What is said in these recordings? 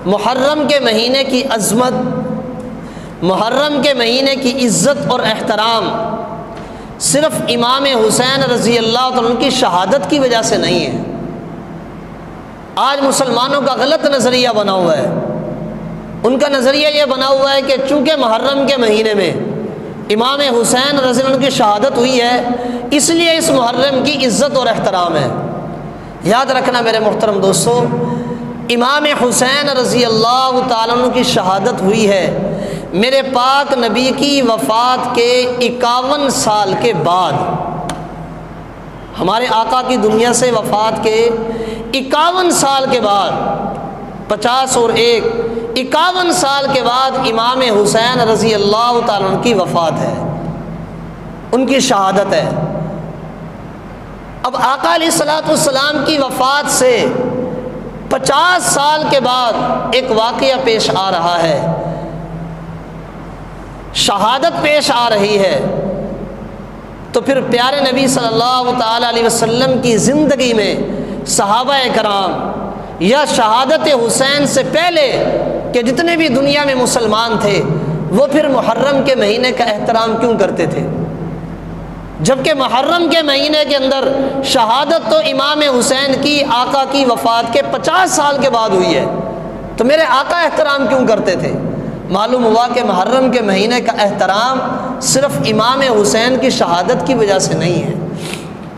محرم کے مہینے کی عظمت، محرم کے مہینے کی عزت اور احترام صرف امام حسین رضی اللہ تعالیٰ عنہ کی شہادت کی وجہ سے نہیں ہے۔ آج مسلمانوں کا غلط نظریہ بنا ہوا ہے، ان کا نظریہ یہ بنا ہوا ہے کہ چونکہ محرم کے مہینے میں امام حسین رضی اللہ عنہ کی شہادت ہوئی ہے اس لیے اس محرم کی عزت اور احترام ہے۔ یاد رکھنا میرے محترم دوستو، امام حسین رضی اللہ تعالیٰ عنہ کی شہادت ہوئی ہے میرے پاک نبی کی وفات کے 51 سال کے بعد۔ ہمارے آقا کی دنیا سے وفات کے 51 سال کے بعد، 50 اور 1 51 سال کے بعد امام حسین رضی اللہ تعالیٰ عنہ کی وفات ہے، ان کی شہادت ہے۔ اب آقا علیہ الصلوۃ والسلام کی وفات سے 50 سال کے بعد ایک واقعہ پیش آ رہا ہے، شہادت پیش آ رہی ہے، تو پھر پیارے نبی صلی اللہ تعالی علیہ وسلم کی زندگی میں صحابہ کرام یا شہادت حسین سے پہلے کہ جتنے بھی دنیا میں مسلمان تھے وہ پھر محرم کے مہینے کا احترام کیوں کرتے تھے؟ جبکہ محرم کے مہینے کے اندر شہادت تو امام حسین کی آقا کی وفات کے 50 سال کے بعد ہوئی ہے، تو میرے آقا احترام کیوں کرتے تھے؟ معلوم ہوا کہ محرم کے مہینے کا احترام صرف امام حسین کی شہادت کی وجہ سے نہیں ہے،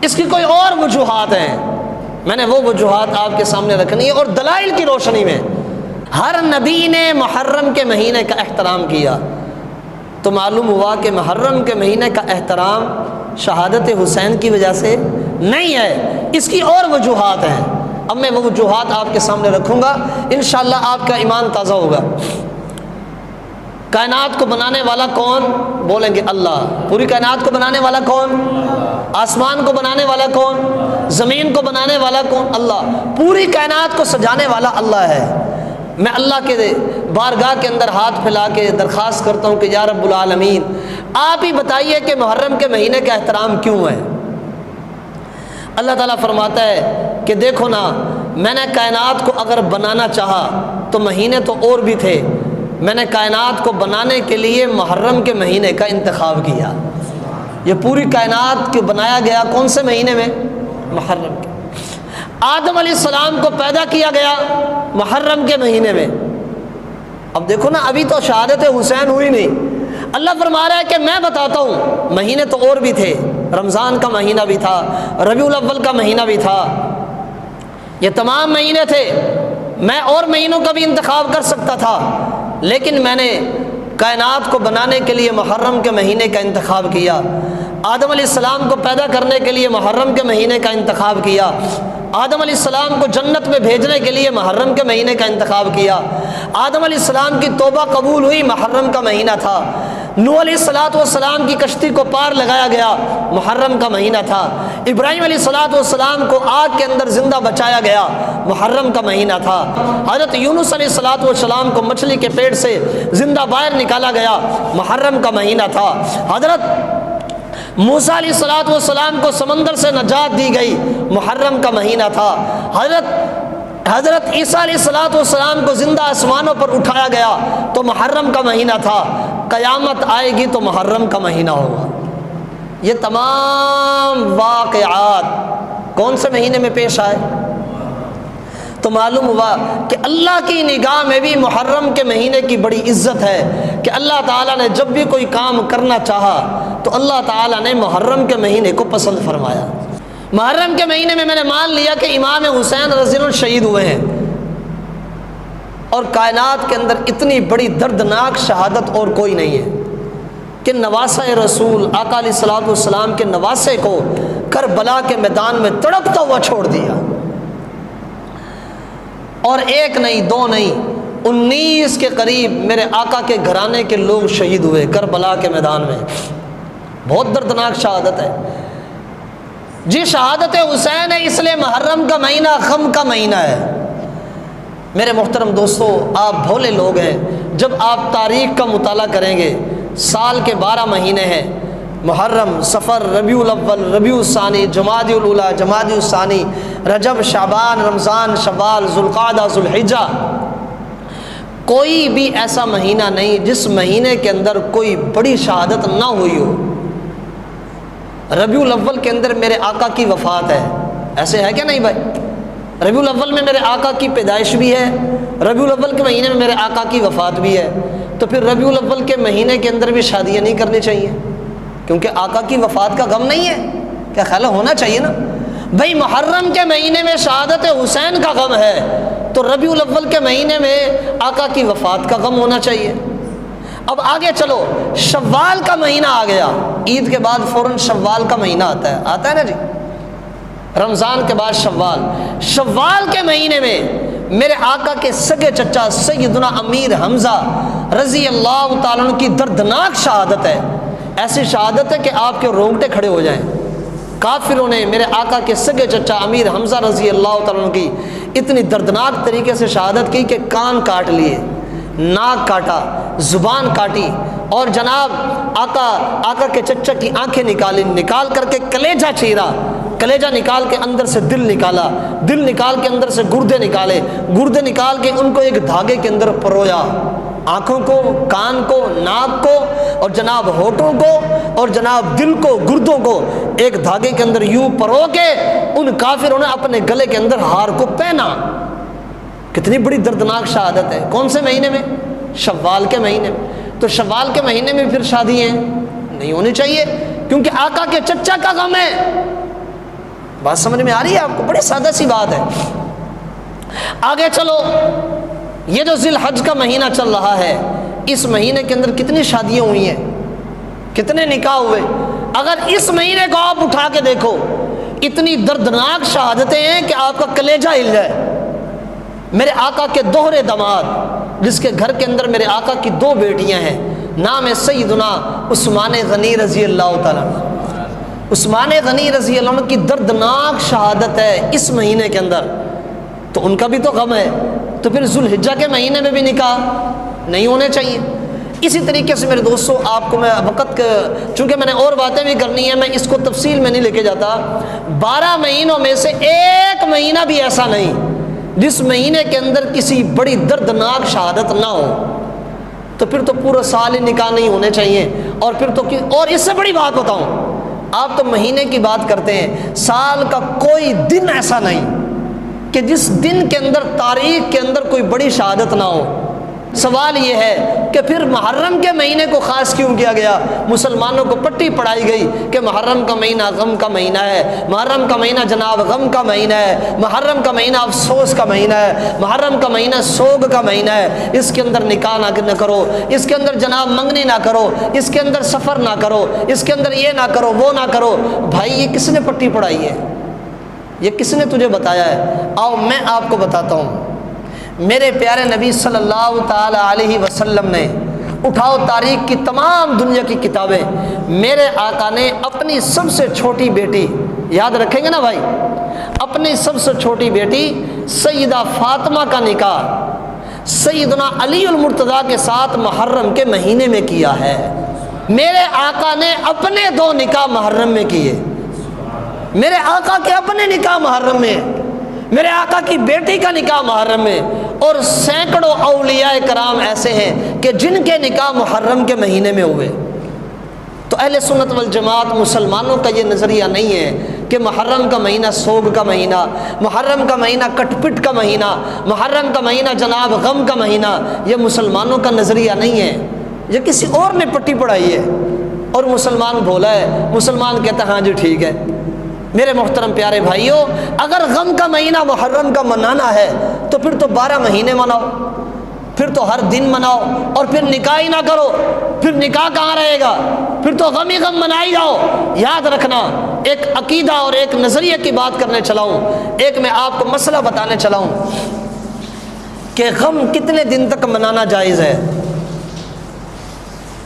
اس کی کوئی اور وجوہات ہیں، میں نے وہ وجوہات آپ کے سامنے رکھنی ہے، اور دلائل کی روشنی میں ہر نبی نے محرم کے مہینے کا احترام کیا، تو معلوم ہوا کہ محرم کے مہینے کا احترام شہادت حسین کی وجہ سے نہیں ہے، اس کی اور وجوہات ہیں۔ اب میں وہ وجوہات آپ کے سامنے رکھوں گا، انشاءاللہ آپ کا ایمان تازہ ہوگا۔ کائنات کو بنانے والا کون؟ بولیں گے اللہ۔ پوری کائنات کو بنانے والا کون؟ آسمان کو بنانے والا کون؟ زمین کو بنانے والا کون؟ اللہ۔ پوری کائنات کو سجانے والا اللہ ہے۔ میں اللہ کے بارگاہ کے اندر ہاتھ پھیلا کے درخواست کرتا ہوں کہ یا رب العالمین آپ ہی بتائیے کہ محرم کے مہینے کا احترام کیوں ہے؟ اللہ تعالیٰ فرماتا ہے کہ دیکھو نا، میں نے کائنات کو اگر بنانا چاہا تو مہینے تو اور بھی تھے، میں نے کائنات کو بنانے کے لیے محرم کے مہینے کا انتخاب کیا۔ یہ پوری کائنات کو بنایا گیا کون سے مہینے میں؟ محرم کے۔ آدم علیہ السلام کو پیدا کیا گیا محرم کے مہینے میں۔ اب دیکھو نا، ابھی تو شہادت حسین ہوئی نہیں، اللہ فرما رہا ہے کہ میں بتاتا ہوں، مہینے تو اور بھی تھے، رمضان کا مہینہ بھی تھا، ربیع الاول کا مہینہ بھی تھا، یہ تمام مہینے تھے، میں اور مہینوں کا بھی انتخاب کر سکتا تھا، لیکن میں نے کائنات کو بنانے کے لیے محرم کے مہینے کا انتخاب کیا، آدم علیہ السلام کو پیدا کرنے کے لیے محرم کے مہینے کا انتخاب کیا، آدم علیہ السلام کو جنت میں بھیجنے کے لیے محرم کے مہینے کا انتخاب کیا، آدم علیہ السلام کی توبہ قبول ہوئی محرم کا مہینہ تھا، نوح علیہ السلام کی کشتی کو پار لگایا گیا محرم کا مہینہ تھا، ابراہیم علیہ السلام کو آگ کے اندر زندہ بچایا گیا محرم کا مہینہ تھا، حضرت یونس علیہ السلام کو مچھلی کے پیٹ سے زندہ باہر نکالا گیا محرم کا مہینہ تھا، حضرت موسیٰ علیہ السلام کو سمندر سے نجات دی گئی محرم کا مہینہ تھا، حضرت عیسیٰ علیہ السلام کو زندہ آسمانوں پر اٹھایا گیا تو محرم کا مہینہ تھا، قیامت آئے گی تو محرم کا مہینہ ہوگا۔ یہ تمام واقعات کون سے مہینے میں پیش آئے؟ تو معلوم ہوا کہ اللہ کی نگاہ میں بھی محرم کے مہینے کی بڑی عزت ہے کہ اللہ تعالیٰ نے جب بھی کوئی کام کرنا چاہا تو اللہ تعالیٰ نے محرم کے مہینے کو پسند فرمایا۔ محرم کے مہینے میں نے مان لیا کہ امام حسین رضی اللہ عنہ شہید ہوئے ہیں، اور کائنات کے اندر اتنی بڑی دردناک شہادت اور کوئی نہیں ہے کہ نواسہ رسول آقا علیہ الصلوۃ والسلام کے نواسے کو کربلا کے میدان میں تڑپتا ہوا چھوڑ دیا، اور ایک نہیں دو نہیں 19 کے قریب میرے آقا کے گھرانے کے لوگ شہید ہوئے کربلا کے میدان میں۔ بہت دردناک شہادت ہے جی، شہادت حسین ہے، اس لیے محرم کا مہینہ غم کا مہینہ ہے۔ میرے محترم دوستو، آپ بھولے لوگ ہیں، جب آپ تاریخ کا مطالعہ کریں گے، سال کے 12 مہینے ہیں، محرم، صفر، ربیع الاول، ربیع الثانی، جمادی الاولیٰ، جمادی الثانی، رجب، شعبان، رمضان، شوال، ذوالقعدہ، ذوالحجہ، کوئی بھی ایسا مہینہ نہیں جس مہینے کے اندر کوئی بڑی شہادت نہ ہوئی ہو۔ ربیع الاول کے اندر میرے آقا کی وفات ہے، ایسے ہے کیا نہیں بھائی؟ ربیع الاول میں میرے آقا کی پیدائش بھی ہے، ربیع الاول کے مہینے میں میرے آقا کی وفات بھی ہے، تو پھر ربیع الاول کے مہینے کے اندر بھی شادیاں نہیں کرنی چاہیے کیونکہ آقا کی وفات کا غم نہیں ہے؟ کیا خیال ہے؟ ہونا چاہیے نا بھائی۔ محرم کے مہینے میں شہادت حسین کا غم ہے تو ربیع الاول کے مہینے میں آقا کی وفات کا غم ہونا چاہیے۔ اب آگے چلو، شوال کا مہینہ آ گیا، عید کے بعد فوراً شوال کا مہینہ آتا ہے نا جی، رمضان کے بعد شوال۔ شوال کے مہینے میں میرے آقا کے سگے چچا سیدنا امیر حمزہ رضی اللہ تعالیٰ عنہ کی دردناک شہادت ہے، ایسی شہادت ہے کہ آپ کے رونگٹے کھڑے ہو جائیں۔ کافروں نے میرے آقا کے سگے چچا امیر حمزہ رضی اللہ تعالیٰ عنہ کی اتنی دردناک طریقے سے شہادت کی کہ کان کاٹ لیے، ناک کاٹا، زبان کاٹی، اور جناب آقا کے چچا کی آنکھیں نکال کر کے کلیجہ چیرا، کلیجہ نکال کے اندر سے دل نکالا، دل نکال کے اندر سے گردے نکالے، گردے نکال کے ان کو ایک دھاگے کے اندر پرویا، آنکھوں کو، کان کو، ناک کو، اور جناب ہونٹوں کو، اور جناب دل کو، گردوں کو ایک دھاگے کے اندر یوں پرو کے ان کافروں نے اپنے گلے کے اندر ہار کو پہنا۔ کتنی بڑی دردناک شہادت ہے۔ کون سے مہینے میں؟ شوال کے مہینے میں۔ تو شوال کے مہینے میں پھر شادیاں نہیں ہونی چاہیے کیونکہ آقا کے چچا کا غم ہے۔ بات سمجھ میں آ رہی ہے آپ کو؟ بڑی سادہ سی بات ہے۔ آگے چلو، یہ جو ذی الحج کا مہینہ چل رہا ہے، اس مہینے کے اندر کتنی شادیاں ہوئی ہیں، کتنے نکاح ہوئے؟ اگر اس مہینے کو آپ اٹھا کے دیکھو، اتنی دردناک شہادتیں ہیں کہ آپ کا کلیجہ ہل جائے۔ میرے آقا کے دوہرے داماد، جس کے گھر کے اندر میرے آقا کی دو بیٹیاں ہیں، نام ہے سیدنا عثمان غنی رضی اللہ تعالیٰ عنہ۔ عثمان غنی رضی اللہ عنہ کی دردناک شہادت ہے اس مہینے کے اندر، تو ان کا بھی تو غم ہے، تو پھر ذو الحجہ کے مہینے میں بھی نکاح نہیں ہونے چاہیے۔ اسی طریقے سے میرے دوستوں، آپ کو میں چونکہ میں نے اور باتیں بھی کرنی ہے، میں اس کو تفصیل میں نہیں لے کے جاتا۔ 12 مہینوں میں سے ایک مہینہ بھی ایسا نہیں جس مہینے کے اندر کسی بڑی دردناک شہادت نہ ہو، تو پھر تو پورا سال ہی نکاح نہیں ہونے چاہیے۔ اور پھر تو اور اس سے بڑی بات بتاؤں، آپ تو مہینے کی بات کرتے ہیں، سال کا کوئی دن ایسا نہیں کہ جس دن کے اندر، تاریخ کے اندر کوئی بڑی شہادت نہ ہو۔ سوال یہ ہے کہ پھر محرم کے مہینے کو خاص کیوں کیا گیا؟ مسلمانوں کو پٹی پڑھائی گئی کہ محرم کا مہینہ غم کا مہینہ ہے، محرم کا مہینہ جناب غم کا مہینہ ہے، محرم کا مہینہ افسوس کا مہینہ ہے، محرم کا مہینہ سوگ کا مہینہ ہے، اس کے اندر نکاح نہ کرو، اس کے اندر جناب منگنی نہ کرو، اس کے اندر سفر نہ کرو، اس کے اندر یہ نہ کرو، وہ نہ کرو۔ بھائی یہ کس نے پٹی پڑھائی ہے؟ یہ کس نے تجھے بتایا ہے؟ آؤ میں آپ کو بتاتا ہوں۔ میرے پیارے نبی صلی اللہ تعالی علیہ وسلم نے، اٹھاؤ تاریخ کی تمام دنیا کی کتابیں، میرے آقا نے اپنی سب سے چھوٹی بیٹی، یاد رکھیں گے نا بھائی، اپنی سب سے چھوٹی بیٹی سیدہ فاطمہ کا نکاح سیدنا علی المرتضیٰ کے ساتھ محرم کے مہینے میں کیا ہے۔ میرے آقا نے اپنے 2 نکاح محرم میں کیے، میرے آقا کے اپنے نکاح محرم میں، میرے آقا کی بیٹی کا نکاح محرم میں، اور سینکڑوں اولیاء کرام ایسے ہیں کہ جن کے نکاح محرم کے مہینے میں ہوئے۔ تو اہل سنت والجماعت مسلمانوں کا یہ نظریہ نہیں ہے کہ محرم کا مہینہ سوگ کا مہینہ، محرم کا مہینہ کٹ پٹ کا مہینہ، محرم کا مہینہ جناب غم کا مہینہ، یہ مسلمانوں کا نظریہ نہیں ہے، یہ کسی اور نے پٹی پڑھائی ہے، اور مسلمان بولا ہے، مسلمان کہتا ہے ہاں جی ٹھیک ہے۔ میرے محترم پیارے بھائیوں، اگر غم کا مہینہ محرم کا منانا ہے تو پھر تو 12 مہینے مناؤ، پھر تو ہر دن مناؤ، اور پھر نکاح ہی نہ کرو، پھر نکاح کہاں رہے گا؟ پھر تو غم ہی غم منائی جاؤ۔ یاد رکھنا، ایک عقیدہ اور ایک نظریے کی بات کرنے چلا ہوں، ایک میں آپ کو مسئلہ بتانے چلا ہوں کہ غم کتنے دن تک منانا جائز ہے۔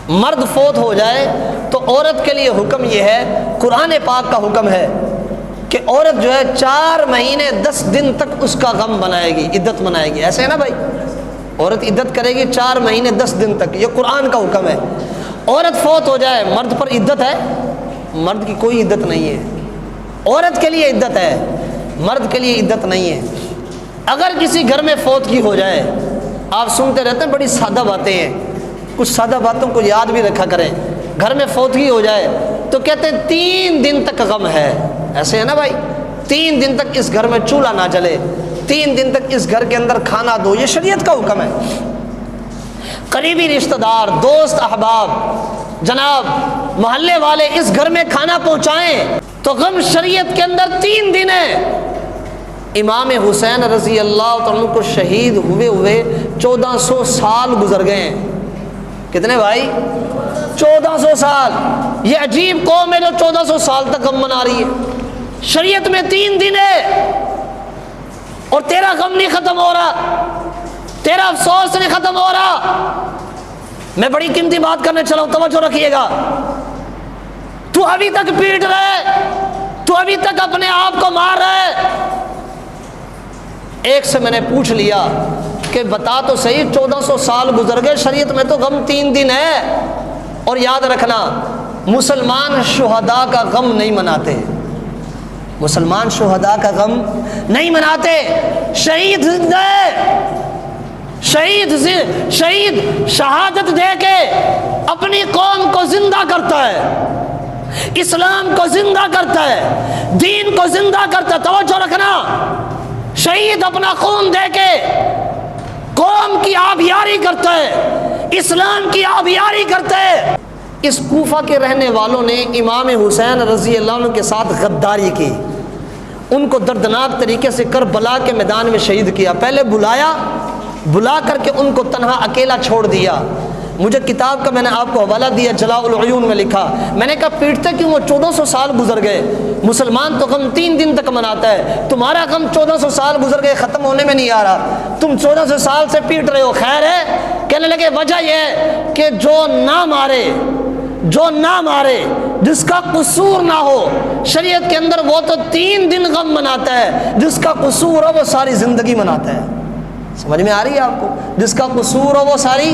مرد فوت ہو جائے تو عورت کے لیے حکم یہ ہے، قرآن پاک کا حکم ہے کہ عورت جو ہے 4 مہینے 10 دن تک اس کا غم منائے گی، عدت منائے گی، ایسے ہے نا بھائی؟ عورت عدت کرے گی 4 مہینے 10 دن تک، یہ قرآن کا حکم ہے۔ عورت فوت ہو جائے، مرد پر عدت ہے؟ مرد کی کوئی عدت نہیں ہے، عورت کے لیے عدت ہے، مرد کے لیے عدت نہیں ہے۔ اگر کسی گھر میں فوت کی ہو جائے آپ سنتے رہتے ہیں بڑی سادہ باتیں ہیں، کچھ سادہ باتوں کو یاد بھی رکھا کریں۔ گھر میں فوتگی ہو جائے تو کہتے ہیں 3 دن تک غم ہے، ایسے ہے نا بھائی، 3 دن تک اس گھر میں چولہا نہ جلے، 3 دن تک اس گھر کے اندر کھانا دو، یہ شریعت کا حکم ہے۔ قریبی رشتہ دار، دوست احباب، جناب محلے والے اس گھر میں کھانا پہنچائیں تو غم شریعت کے اندر 3 دن ہے۔ امام حسین رضی اللہ عنہ کو شہید ہوئے 1400 سال گزر گئے ہیں۔ کتنے بھائی؟ 1400 سال۔ یہ عجیب قوم ہے جو 1400 سال تک غم منا رہی ہے۔ شریعت میں 3 دن ہے اور تیرا غم نہیں ختم ہو رہا، تیرا افسوس نہیں ختم ہو رہا۔ میں بڑی قیمتی بات کرنے چلا ہوں، توجہ رکھیے گا۔ تو ابھی تک پیٹ رہا ہے، تو ابھی تک اپنے آپ کو مار رہا ہے۔ ایک سے میں نے پوچھ لیا کہ بتا تو صحیح، 1400 سال گزر گئے، شریعت میں تو غم 3 دن ہے۔ اور یاد رکھنا، مسلمان شہداء کا غم نہیں مناتے، مسلمان شہداء کا غم نہیں مناتے۔ شہید زندہ ہے، شہید شہادت دے کے اپنی قوم کو زندہ کرتا ہے، اسلام کو زندہ کرتا ہے، دین کو زندہ کرتا ہے۔ توجہ رکھنا، شہید اپنا خون دے کے قوم کی آبیاری کرتا ہے، اسلام کی آبیاری کرتا ہے۔ اس کوفہ کے رہنے والوں نے امام حسین رضی اللہ عنہ کے ساتھ غداری کی، ان کو دردناک طریقے سے کربلا کے میدان میں شہید کیا۔ پہلے بلا کر کے ان کو تنہا اکیلا چھوڑ دیا۔ مجھے کتاب کا میں نے آپ کو حوالہ دیا، جلاء العیون میں لکھا، میں نے کہا پیٹتے کیوں؟ وہ 1400 سال گزر گئے، مسلمان تو غم 3 دن تک مناتا ہے، تمہارا غم 1400 سال گزر گئے، ختم ہونے میں نہیں آ رہا، تم 1400 سال سے پیٹ رہے ہو، خیر ہے؟ کہنے لگے وجہ یہ ہے کہ جو نہ مارے، جس کا قصور نہ ہو، شریعت کے اندر وہ تو 3 دن غم مناتا ہے، جس کا قصور ہو وہ ساری زندگی مناتا ہے۔ سمجھ میں آ رہی ہے آپ کو؟ جس کا قصور ہو وہ ساری،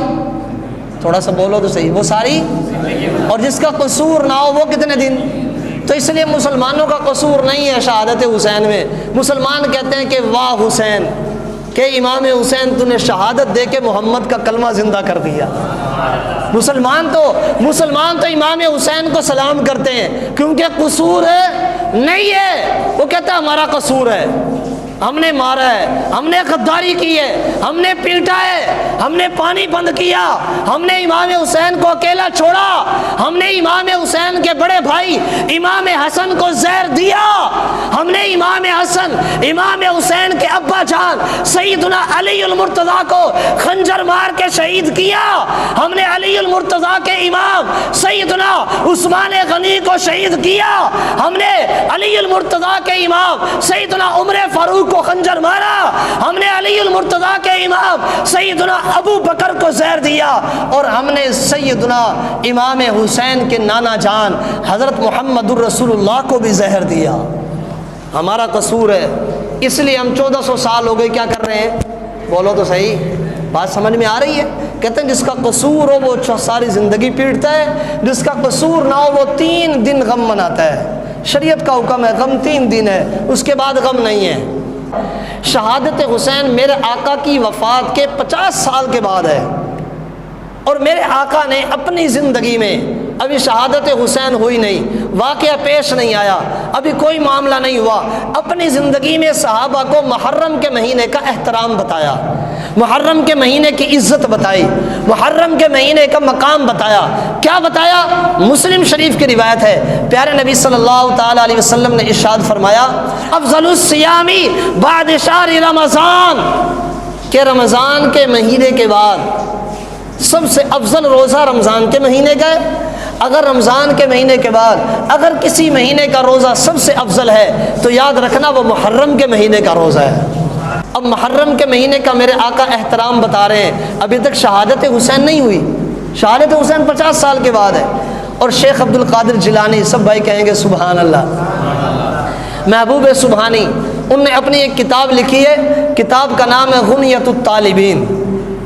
تھوڑا سا بولو تو صحیح، وہ ساری، اور جس کا قصور نہ ہو وہ کتنے دن؟ تو اس لیے مسلمانوں کا قصور نہیں ہے شہادت حسین میں۔ مسلمان کہتے ہیں کہ واہ حسین، کہ امام حسین تو نے شہادت دے کے محمد کا کلمہ زندہ کر دیا۔ مسلمان تو امام حسین کو سلام کرتے ہیں، کیونکہ قصور نہیں ہے، وہ کہتا ہے ہمارا قصور ہے، ہم نے مارا ہے، ہم نے غداری کی ہے، ہم نے پیٹا ہے، ہم نے پانی بند کیا، ہم نے امام حسین کو اکیلا چھوڑا، ہم نے امام حسین کے بڑے بھائی امام حسن کو زہر دیا، ہم نے امام حسین کے ابا جان سیدنا علی المرتضیٰ کو خنجر مار کے شہید کیا، ہم نے علی المرتضیٰ کے امام سیدنا عثمان غنی کو شہید کیا، ہم نے علی المرتضیٰ کے امام سیدنا عمر فاروق کو خنجر مارا، ہم نے علی المرتضیٰ کے امام سیدنا ابو بکر کو زہر دیا، اور ہم نے سیدنا امام حسین کے نانا جان حضرت محمد الرسول اللہ کو بھی زہر دیا۔ ہمارا قصور ہے، اس لیے ہم 1400 سال ہو گئے کیا کر رہے ہیں؟ بولو تو صحیح، بات سمجھ میں آ رہی ہے؟ کہتے ہیں جس کا قصور ہو وہ ساری زندگی پیٹتا ہے، جس کا قصور نہ ہو وہ 3 دن غم مناتا ہے۔ شریعت کا حکم ہے، غم 3 دن ہے، اس کے بعد غم نہیں ہے۔ شہادت حسین میرے آقا کی وفات کے 50 سال کے بعد ہے، اور میرے آقا نے اپنی زندگی میں، ابھی شہادت حسین ہوئی نہیں، واقعہ پیش نہیں آیا، ابھی کوئی معاملہ نہیں ہوا، اپنی زندگی میں صحابہ کو محرم کے مہینے کا احترام بتایا، محرم کے مہینے کی عزت بتائی، محرم کے مہینے کا مقام بتایا۔ کیا بتایا؟ مسلم شریف کی روایت ہے، پیارے نبی صلی اللہ تعالی علیہ وسلم نے ارشاد فرمایا، افضل الصیام بعد شہر رمضان، کہ رمضان کے مہینے کے بعد سب سے افضل روزہ رمضان کے مہینے کا ہے۔ اگر رمضان کے مہینے کے بعد اگر کسی مہینے کا روزہ سب سے افضل ہے تو یاد رکھنا وہ محرم کے مہینے کا روزہ ہے۔ اب محرم کے مہینے کا میرے آقا احترام بتا رہے ہیں، ابھی تک شہادت حسین نہیں ہوئی، شہادت حسین 50 سال کے بعد ہے۔ اور شیخ عبد القادر جیلانی، سب بھائی کہیں گے سبحان اللہ، محبوب سبحانی، ان نے اپنی ایک کتاب لکھی ہے، کتاب کا نام ہے غنیۃ الطالبین۔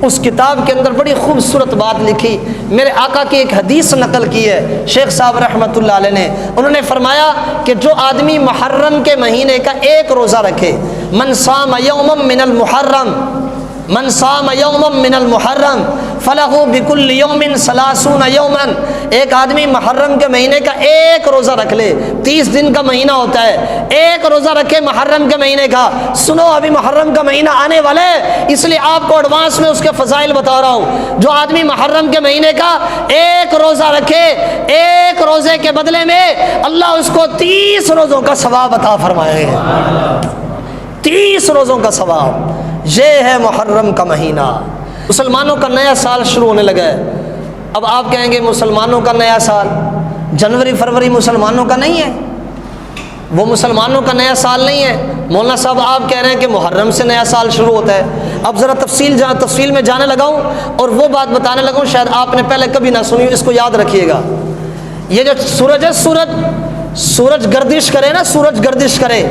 اس کتاب کے اندر بڑی خوبصورت بات لکھی، میرے آقا کی ایک حدیث نقل کی ہے شیخ صاحب رحمۃ اللہ علیہ نے۔ انہوں نے فرمایا کہ جو آدمی محرم کے مہینے کا ایک روزہ رکھے، من صام یوما من المحرم، من صام یوما من المحرم فلہ بکل یوم 30 یوما، ایک آدمی محرم کے مہینے کا ایک روزہ رکھ لے، 30 دن کا مہینہ ہوتا ہے، ایک روزہ رکھے محرم کے مہینے کا۔ سنو ابھی محرم کا مہینہ آنے والا ہے، اس لیے آپ کو ایڈوانس میں اس کے فضائل بتا رہا ہوں۔ جو آدمی محرم کے مہینے کا ایک روزہ رکھے، ایک روزے کے بدلے میں اللہ اس کو 30 روزوں کا ثواب عطا فرمائے گا، 30 روزوں کا ثواب۔ یہ ہے محرم کا مہینہ۔ مسلمانوں کا نیا سال شروع ہونے لگا ہے۔ اب آپ کہیں گے مسلمانوں کا نیا سال جنوری فروری مسلمانوں کا نہیں ہے، وہ مسلمانوں کا نیا سال نہیں ہے۔ مولانا صاحب آپ کہہ رہے ہیں کہ محرم سے نیا سال شروع ہوتا ہے۔ اب ذرا تفصیل میں جانے لگا ہوں اور وہ بات بتانے لگا ہوں شاید آپ نے پہلے کبھی نہ سنی، اس کو یاد رکھیے گا۔ یہ جو سورج ہے، سورج گردش کرے نا، سورج گردش کرے،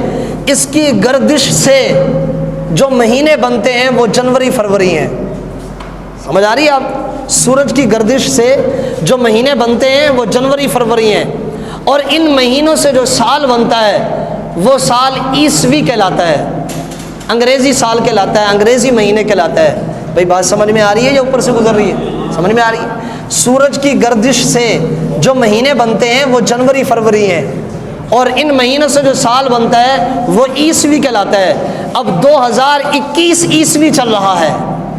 اس کی گردش سے جو مہینے بنتے ہیں وہ جنوری فروری ہیں۔ سمجھ آ رہی ہے آپ؟ سورج کی گردش سے جو مہینے بنتے ہیں وہ جنوری فروری ہیں، اور ان مہینوں سے جو سال بنتا ہے وہ سال عیسوی کہلاتا ہے، انگریزی سال کہلاتا ہے، انگریزی مہینے کہلاتا ہے۔ بھائی بات سمجھ میں آ رہی ہے یا اوپر سے گزر رہی ہے؟ سمجھ میں آ رہی ہے؟ سورج کی گردش سے جو مہینے بنتے ہیں وہ جنوری فروری ہیں، اور ان مہینوں سے جو سال بنتا ہے وہ عیسوی کہلاتا ہے۔ اب 2021 عیسوی چل رہا ہے،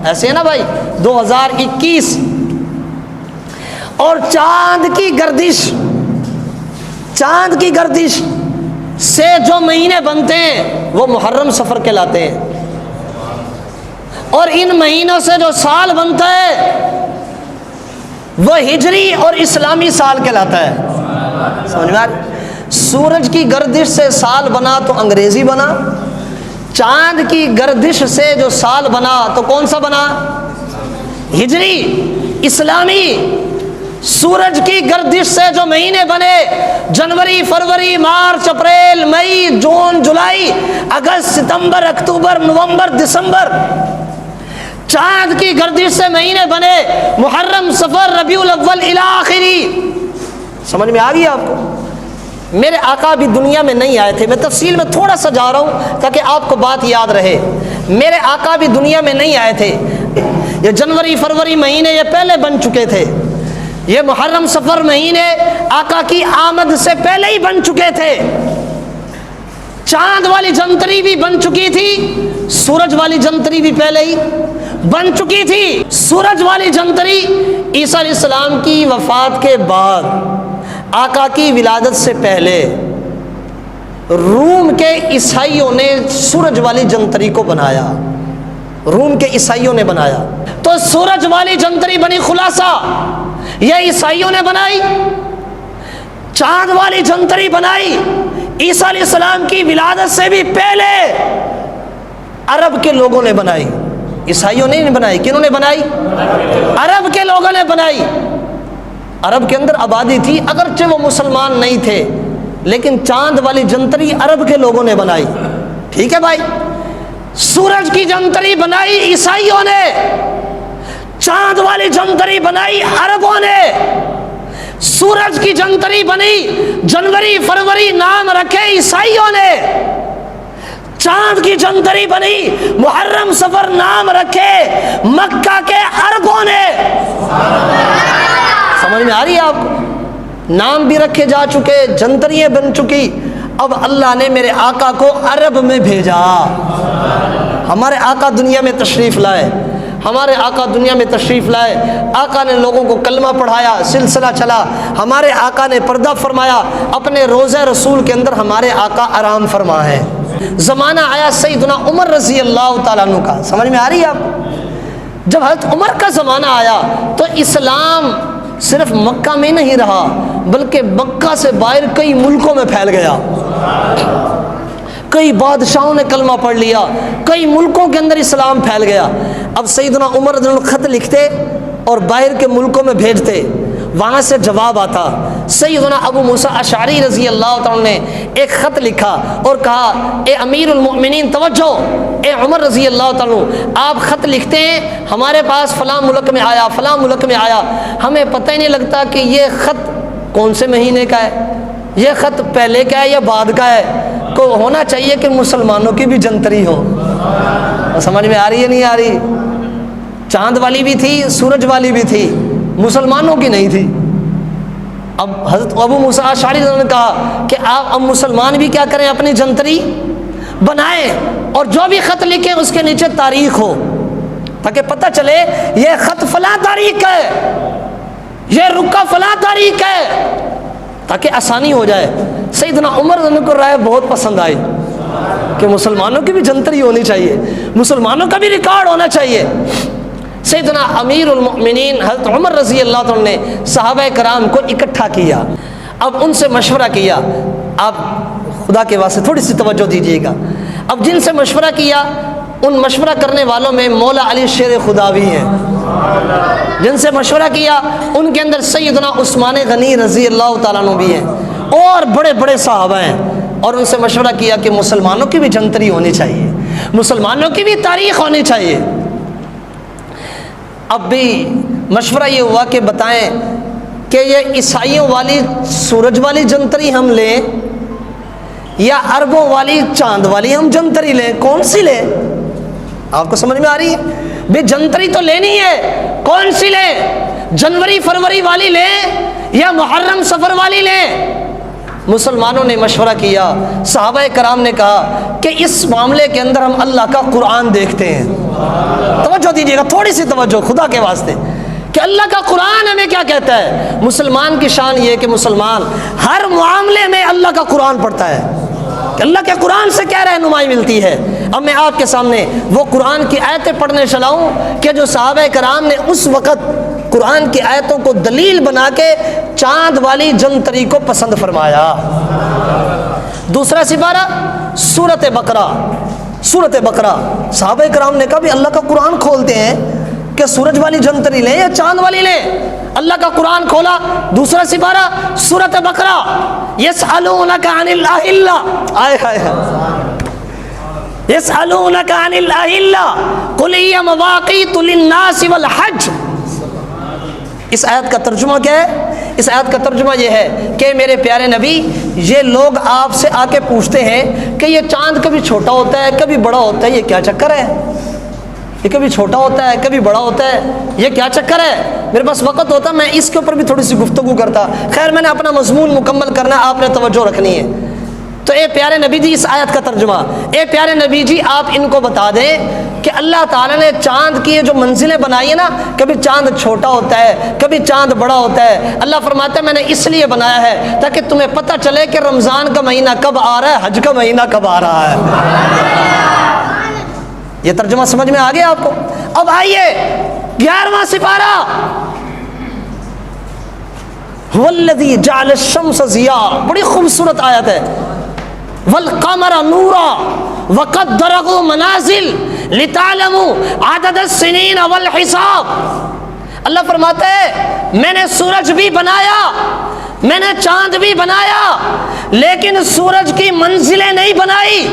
ایسے ہے نا بھائی، 2021، اور چاند کی گردش سے جو مہینے بنتے ہیں وہ محرم سفر کہلاتے ہیں، اور ان مہینوں سے جو سال بنتا ہے وہ ہجری اور اسلامی سال کہلاتا ہے۔ سمجھ میں آ رہی؟ سورج کی گردش سے سال بنا تو انگریزی بنا، چاند کی گردش سے جو سال بنا تو کون سا بنا؟ ہجری، اسلامی۔ سورج کی گردش سے جو مہینے بنے، جنوری فروری مارچ اپریل مئی جون جولائی اگست ستمبر اکتوبر نومبر دسمبر، چاند کی گردش سے مہینے بنے محرم صفر ربیع الاول الی آخری۔ سمجھ میں آ گئی آپ کو؟ میرے آقا بھی دنیا میں نہیں آئے تھے، میں تفصیل میں تھوڑا سا جا رہا ہوں تاکہ آپ کو بات یاد رہے۔ میرے آقا بھی دنیا میں نہیں آئے تھے، یہ جنوری فروری مہینے یہ پہلے بن چکے تھے، یہ محرم صفر مہینے آقا کی آمد سے پہلے ہی بن چکے تھے۔ چاند والی جنتری بھی بن چکی تھی، سورج والی جنتری بھی پہلے ہی بن چکی تھی۔ سورج والی جنتری عیسیٰ علیہ السلام کی وفات کے بعد، آقا کی ولادت سے پہلے روم کے عیسائیوں نے سورج والی جنتری کو بنایا، روم کے عیسائیوں نے بنایا۔ تو سورج والی جنتری بنی خلاصہ، یہ عیسائیوں نے بنائی۔ چاند والی جنتری بنائی عیسیٰ علیہ السلام کی ولادت سے بھی پہلے عرب کے لوگوں نے بنائی، عیسائیوں نے نہیں بنائی۔ کنہوں نے بنائی؟ عرب کے لوگوں نے بنائی۔ عرب کے اندر آبادی تھی، اگرچہ وہ مسلمان نہیں تھے، لیکن چاند والی جنتری عرب کے لوگوں نے بنائی۔ ٹھیک ہے بھائی؟ سورج کی جنتری بنائی عیسائیوں نے، چاند والی جنتری بنائی عربوں نے۔ سورج کی جنتری بنی جنوری فروری، نام رکھے عیسائیوں نے۔ چاند کی جنتری بنی محرم صفر، نام رکھے مکہ کے عربوں نے۔ سمجھ میں آ رہی ہے آپ کو؟ نام بھی رکھے جا چکے، جنتریاں بن چکی۔ اب اللہ نے میرے آقا کو عرب میں بھیجا۔ ہمارے آقا دنیا میں تشریف لائے، ہمارے آقا دنیا میں تشریف لائے، آقا نے لوگوں کو کلمہ پڑھایا، سلسلہ چلا، ہمارے آقا نے پردہ فرمایا، اپنے روضہ رسول کے اندر ہمارے آقا آرام فرما ہے۔ زمانہ آیا سیدنا عمر رضی اللہ تعالیٰ عنہ کا، سمجھ میں آ رہی ہے آپ؟ جب حضرت عمر کا زمانہ آیا تو اسلام صرف مکہ میں نہیں رہا، بلکہ مکہ سے باہر کئی ملکوں میں پھیل گیا۔ کئی بادشاہوں نے کلمہ پڑھ لیا، کئی ملکوں کے اندر اسلام پھیل گیا۔ اب سیدنا عمر رضی اللہ عنہ خط لکھتے اور باہر کے ملکوں میں بھیجتے، وہاں سے جواب آتا۔ سیدنا ابو موسیٰ اشعری رضی اللہ تعالیٰ نے ایک خط لکھا اور کہا، اے امیر المؤمنین توجہ، اے عمر رضی اللہ تعالیٰ، آپ خط لکھتے ہیں ہمارے پاس فلاں ملک میں آیا، فلاں ملک میں آیا، ہمیں پتہ ہی نہیں لگتا کہ یہ خط کون سے مہینے کا ہے، یہ خط پہلے کا ہے یا بعد کا ہے۔ کو ہونا چاہیے کہ مسلمانوں کی بھی جنتری ہو۔ سمجھ میں آ رہی ہے نہیں آ رہی؟ چاند والی بھی تھی, سورج والی بھی تھی, مسلمانوں کی نہیں تھی. اب حضرت ابو موسیٰ اشعری نے کہا کہ آپ اب مسلمان بھی کیا کریں, اپنی جنتری بنائیں اور جو بھی خط لکھیں اس کے نیچے تاریخ ہو, تاکہ پتہ چلے یہ خط فلاں تاریخ ہے, یہ رکا فلاں تاریخ ہے, تاکہ آسانی ہو جائے. سیدنا عمر رضی اللہ عنہ کو رائے بہت پسند آئی کہ مسلمانوں کی بھی جنتری ہونی چاہیے, مسلمانوں کا بھی ریکارڈ ہونا چاہیے. سیدنا امیر المؤمنین حضرت عمر رضی اللہ عنہ نے صحابہ کرام کو اکٹھا کیا. اب ان سے مشورہ کیا, آپ خدا کے واسطے تھوڑی سی توجہ دیجیے گا. اب جن سے مشورہ کیا ان مشورہ کرنے والوں میں مولا علی شیر خدا بھی ہیں. جن سے مشورہ کیا ان کے اندر سیدنا عثمان غنی رضی اللہ تعالیٰ عنہ بھی ہیں, اور بڑے بڑے صحابہ ہیں. اور ان سے مشورہ کیا کہ مسلمانوں کی بھی جنتری ہونی چاہیے, مسلمانوں کی بھی تاریخ ہونی چاہیے. اب بھی مشورہ یہ ہوا کہ بتائیں کہ یہ عیسائیوں والی سورج والی جنتری ہم لیں یا عربوں والی چاند والی ہم جنتری لیں, کون سی لیں؟ آپ کو سمجھ میں آ رہی ہے؟ بے جنتری تو لینی ہے, کون سی لیں؟ جنوری فروری والی لیں یا محرم سفر والی لیں؟ مسلمانوں نے مشورہ کیا. صحابہ کرام نے کہا کہ اس معاملے کے اندر ہم اللہ کا قرآن دیکھتے ہیں. توجہ دیجیے گا, تھوڑی سی توجہ خدا کے واسطے, کہ اللہ کا قرآن ہمیں کیا کہتا ہے. مسلمان کی شان یہ ہے کہ مسلمان ہر معاملے میں اللہ کا قرآن پڑھتا ہے, کہ اللہ کے قرآن سے کیا رہنمائی ملتی ہے. اب میں آپ کے سامنے وہ قرآن کی آیتیں پڑھنے چلاؤں کہ جو صحابہ کرام نے اس وقت قرآن کی آیتوں کو دلیل بنا کے چاند والی جنتری کو پسند فرمایا. دوسرا سپارہ سورۃ بقرہ. سورۃ بقرہ صحابہ کرام نے کہا بھی اللہ کا قرآن کھولتے ہیں کہ سورج والی جنتری لیں یا چاند والی لیں. اللہ کا قرآن کھولا, دوسرا سپارہ سورۃ بقرہ, یسألونک عن الاہلہ, آئے ہائے یسألونک عن الاہلہ قل ہی مواقیت للناس والحج. اس آیت کا ترجمہ کیا ہے؟ اس آیت کا ترجمہ یہ ہے کہ میرے پیارے نبی, یہ لوگ آپ سے آ کے پوچھتے ہیں کہ یہ چاند کبھی چھوٹا ہوتا ہے کبھی بڑا ہوتا ہے, یہ کیا چکر ہے؟ یہ کبھی چھوٹا ہوتا ہے کبھی بڑا ہوتا ہے, یہ کیا چکر ہے؟ میرے پاس وقت ہوتا میں اس کے اوپر بھی تھوڑی سی گفتگو کرتا. خیر میں نے اپنا مضمون مکمل کرنا, آپ نے توجہ رکھنی ہے. تو اے پیارے نبی جی اس آیت کا ترجمہ, اے پیارے نبی جی آپ ان کو بتا دیں کہ اللہ تعالیٰ نے چاند کی جو منزلیں بنائی ہیں نا, کبھی چاند چھوٹا ہوتا ہے کبھی چاند بڑا ہوتا ہے. اللہ فرماتا ہے میں نے اس لیے بنایا ہے تاکہ تمہیں پتہ چلے کہ رمضان کا مہینہ کب آ رہا ہے, حج کا مہینہ کب آ رہا ہے. یہ ترجمہ سمجھ میں آ گیا آپ کو؟ اب آئیے 11واں سپارہ, والذی جعل الشمس ضیاء, بڑی خوبصورت آیت ہے. والقمر نورا وقدرہ منازل لتعلموا عدد السنین والحساب. اللہ فرماتا ہے میں نے سورج بھی بنایا, میں نے چاند بھی بنایا, لیکن سورج کی منزلیں نہیں بنائی.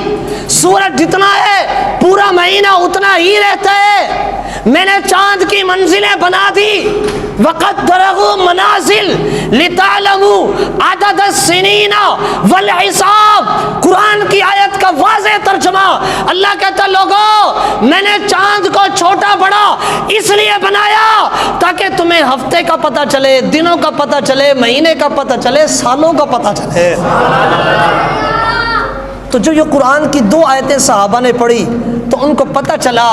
سورج جتنا ہے پورا مہینہ اتنا ہی رہتا ہے. میں نے چاند کی منزلیں بنا دی. وقدرہ منازل لتعلموا عدد السنین والحساب. قرآن کی آیت کا واضح ترجمہ, اللہ کہتا لوگوں میں نے چاند کو چھوٹا بڑا اس لیے بنایا تاکہ تمہیں ہفتے کا پتہ چلے, دنوں کا پتہ چلے, مہینے کا پتہ چلے, سالوں کا پتہ چلے. تو جو یہ قرآن کی 2 آیتیں صحابہ نے پڑھی تو ان کو پتہ چلا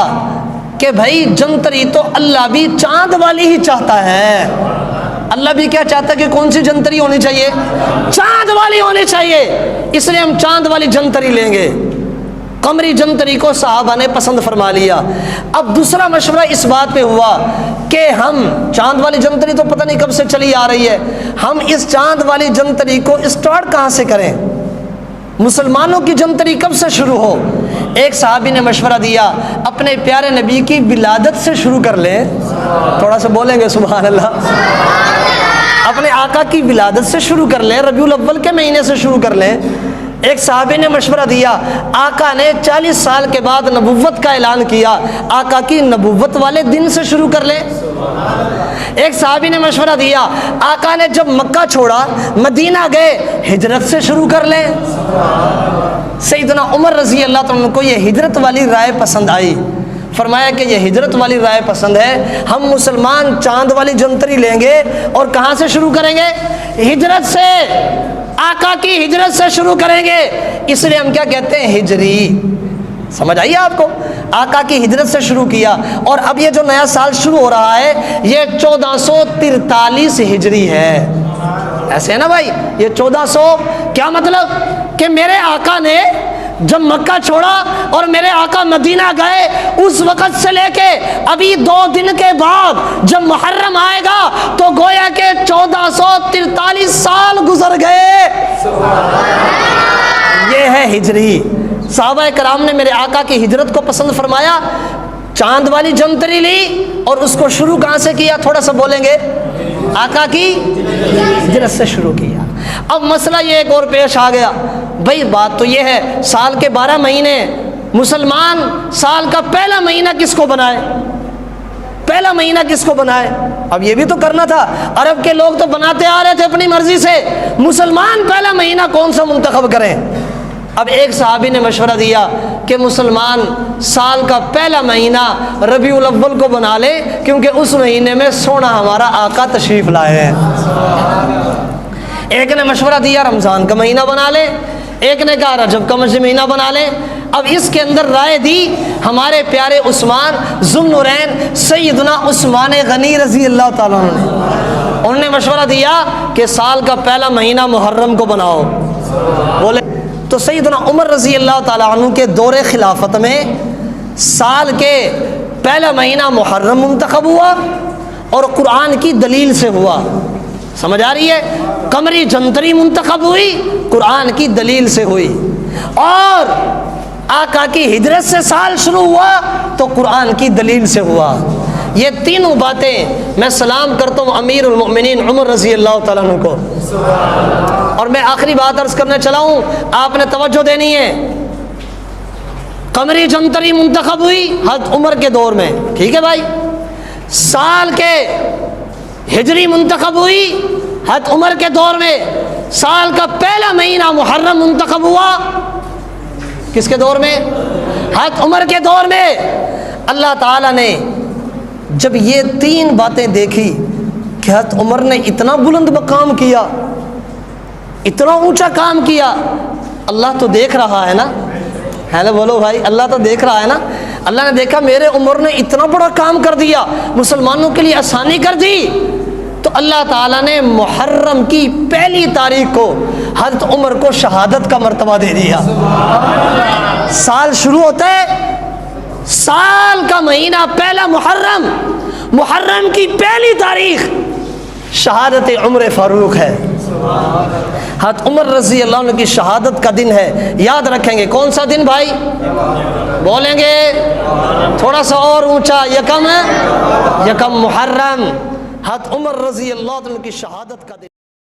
کہ بھائی جنتری تو اللہ بھی چاند والی ہی چاہتا ہے. اللہ بھی کیا چاہتا ہے کہ کون سی جنتری ہونی چاہیے؟ چاند والی ہونی چاہیے. اس لیے ہم چاند والی جنتری لیں گے. قمری جنتری کو صحابہ نے پسند فرما لیا. اب دوسرا مشورہ اس بات پہ ہوا کہ ہم چاند والی جنتری تو پتہ نہیں کب سے چلی آ رہی ہے, ہم اس چاند والی جنتری کو اسٹارٹ کہاں سے کریں؟ مسلمانوں کی جنتری کب سے شروع ہو؟ ایک صحابی نے مشورہ دیا اپنے پیارے نبی کی ولادت سے شروع کر لیں. تھوڑا سا بولیں گے سبحان اللہ. اپنے آقا کی ولادت سے شروع کر لیں, ربیع الاول کے مہینے سے شروع کر لیں. ایک صحابی نے مشورہ دیا, آقا نے 40 سال کے بعد نبوت کا اعلان کیا, آقا کی نبوت والے دن سے شروع کر لیں. ایک صحابی نے مشورہ دیا, آقا نے جب مکہ چھوڑا مدینہ گئے ہجرت سے شروع کر لیں. سیدنا عمر رضی اللہ عنہ کو یہ ہجرت والی رائے پسند آئی. فرمایا کہ یہ ہجرت والی رائے پسند ہے، ہم مسلمان چاند والی جنتری لیں گے اور کہاں سے شروع کریں گے؟ ہجرت سے، آقا کی ہجرت سے شروع کریں گے، اس لیے ہم کیا کہتے ہیں؟ ہجری۔ سمجھ آئیے آپ کو؟ آقا کی ہجرت سے شروع کیا، اور اب یہ جو نیا سال شروع ہو رہا ہے یہ 1443 ہجری ہے، ایسے ہے نا بھائی؟ یہ 1400 کیا مطلب کہ میرے آقا نے جب مکہ چھوڑا اور میرے آقا مدینہ گئے، اس وقت سے لے کے ابھی 2 دن کے بعد جب محرم آئے گا تو گویا کہ 1443 سال گزر گئے۔ یہ ہے ہجری۔ صحابہ کرام نے میرے آقا کی ہجرت کو پسند فرمایا، چاند والی جنتری لی اور اس کو شروع کہاں سے کیا؟ تھوڑا سا بولیں گے؟ آقا کی ہجرت سے شروع کیا۔ اب مسئلہ یہ ایک اور پیش آ گیا، بھئی بات تو یہ ہے سال کے 12 مہینے، مسلمان سال کا پہلا مہینہ کس کو بنائے؟ پہلا مہینہ کس کو بنائے؟ اب یہ بھی تو کرنا تھا، عرب کے لوگ تو بناتے آ رہے تھے اپنی مرضی سے، مسلمان پہلا مہینہ کون سا منتخب کریں؟ اب ایک صحابی نے مشورہ دیا کہ مسلمان سال کا پہلا مہینہ ربیع الاول کو بنا لے، کیونکہ اس مہینے میں سونا ہمارا آقا تشریف لائے ہیں۔ ایک نے مشورہ دیا رمضان کا مہینہ بنا لے، ایک نے کہا رجب کا مہینہ بنا لے۔ اب اس کے اندر رائے دی ہمارے پیارے عثمان ذو النورین سیدنا عثمان غنی رضی اللہ تعالیٰ عنہ نے، انہوں نے مشورہ دیا کہ سال کا پہلا مہینہ محرم کو بناؤ۔ بولے تو سیدنا عمر رضی اللہ تعالیٰ عنہ کے دور خلافت میں سال کے پہلا مہینہ محرم منتخب ہوا اور قرآن کی دلیل سے ہوا۔ سمجھ آ رہی ہے؟ قمری جنتری منتخب ہوئی، قرآن کی دلیل سے ہوئی، اور آقا کی ہجرت سے سال شروع ہوا تو قرآن کی دلیل سے ہوا۔ یہ تینوں باتیں میں سلام کرتا ہوں امیر المؤمنین عمر رضی اللہ تعالیٰ عنہ کو۔ اور میں آخری بات عرض کرنے چلا ہوں، آپ نے توجہ دینی ہے۔ قمری جنتری منتخب ہوئی حضرت عمر کے دور میں، ٹھیک ہے بھائی؟ سال کے ہجری منتخب ہوئی حضرت عمر کے دور میں، سال کا پہلا مہینہ محرم منتخب ہوا کس کے دور میں؟ حضرت عمر کے دور میں۔ اللہ تعالیٰ نے جب یہ 3 باتیں دیکھی کہ حضرت عمر نے اتنا بلند مقام کیا، اتنا اونچا کام کیا، اللہ تو دیکھ رہا ہے نا، ہے نا؟ بولو بھائی، اللہ تو دیکھ رہا ہے نا۔ اللہ نے دیکھا میرے عمر نے اتنا بڑا کام کر دیا، مسلمانوں کے لیے آسانی کر دی، تو اللہ تعالیٰ نے محرم کی پہلی تاریخ کو حضرت عمر کو شہادت کا مرتبہ دے دیا۔ سال شروع ہوتا ہے، سال کا مہینہ پہلا محرم، محرم کی پہلی تاریخ شہادت عمر فاروق ہے۔ حضرت عمر رضی اللہ عنہ کی شہادت کا دن ہے، یاد رکھیں گے کون سا دن بھائی؟ بولیں گے تھوڑا سا اور اونچا، یکم محرم، حضرت عمر رضی اللہ عنہ کی شہادت کا دن۔